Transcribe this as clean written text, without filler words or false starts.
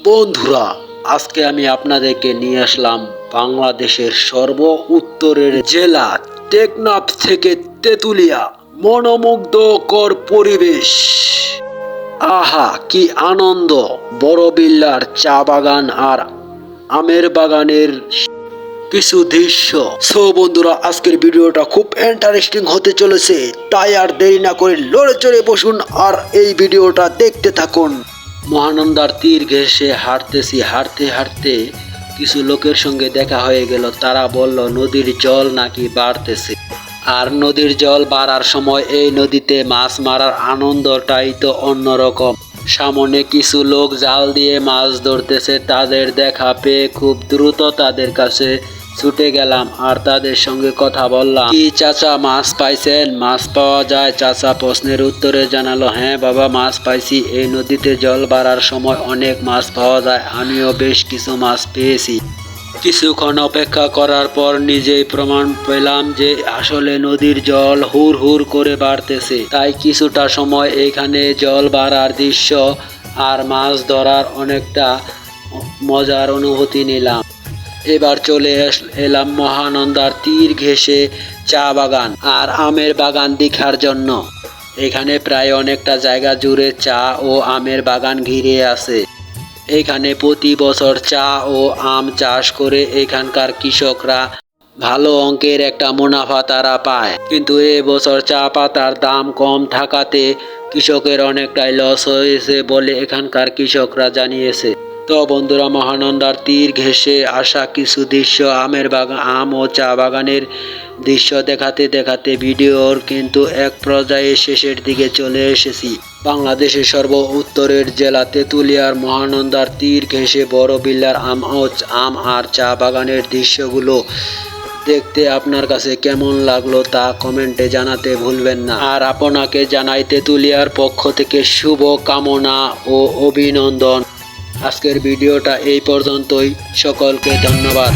বন্ধুরা, আজকে আমি আপনাদেরকে নিয়ে আসলাম বাংলাদেশের সর্ব উত্তরের জেলা টেকনাফ থেকে তেতুলিয়া। মনোমুগ্ধকর পরিবেশ, আহা কি আনন্দ! বড়বিল্লার চা বাগান আর আমের বাগানের কিছু দৃশ্য। বন্ধুরা, আজকের ভিডিওটা খুব ইন্টারেস্টিং হতে চলেছে, তাই আর দেরি না করে লড়ে চড়ে বসুন আর এই ভিডিওটা দেখতে থাকুন। মহানন্দার তীর ঘেঁষে হাঁটতে হাঁটতে কিছু লোকের সঙ্গে দেখা হয়ে গেল। তারা বলল নদীর জল নাকি বাড়তেছে, আর নদীর জল বাড়ার সময় এই নদীতে মাছ মারার আনন্দটাই তো অন্যরকম। সামনে কিছু লোক জাল দিয়ে মাছ ধরতেছে, তাদের দেখা পেয়ে খুব দ্রুত তাদের কাছে ছুটে গেলাম আর তাদের সঙ্গে কথা বললাম। কি চাচা, মাছ পাইছেন? মাছ পাওয়া যায়? চাচা প্রশ্নের উত্তরে জানালো, হ্যাঁ বাবা, মাছ পাইছি। এই নদীতে জল বাড়ার সময় অনেক মাছ পাওয়া যায়, আমিও বেশ কিছু মাছ পেয়েছি। কিছুক্ষণ অপেক্ষা করার পর নিজেই প্রমাণ পেলাম যে আসলে নদীর জল হুর হুর করে বাড়তেছে। তাই কিছুটা সময় এখানে জল বাড়ার দৃশ্য আর মাছ ধরার অনেকটা মজার অনুভূতি নিলাম। এবার চলে এলাম মহানন্দার তীর ঘেঁষে চা বাগান আর আমের বাগান দেখার জন্য। এখানে প্রায় অনেকটা জায়গা জুড়ে চা ও আমের বাগান ঘিরে আছে। এখানে প্রতি বছর চা ও আম চাষ করে এখানকার কৃষকরা ভালো অঙ্কের একটা মুনাফা তারা পায়, কিন্তু এবছর চা পাতার দাম কম থাকাতে কৃষকের অনেকটাই লস হয়েছে বলে এখানকার কৃষকরা জানিয়েছে। তো বন্ধুরা, মহানন্দার তীর ঘেঁষে আসা কিছু দৃশ্য, আম ও চা বাগানের দৃশ্য দেখাতে দেখাতে ভিডিওর কিন্তু এক পর্যায়ে শেষের দিকে চলে এসেছি। বাংলাদেশের সর্ব উত্তরের জেলা তেতুলিয়ার মহানন্দার তীর ঘেঁষে বড়বিল্লার আম আর চা বাগানের দৃশ্যগুলো দেখতে আপনার কাছে কেমন লাগলো তা কমেন্টে জানাতে ভুলবেন না। আর আপনাকে জানাই তেতুলিয়ার পক্ষ থেকে শুভ কামনা ও অভিনন্দন। আজকের ভিডিওটা এই পর্যন্তই। সকলকে ধন্যবাদ।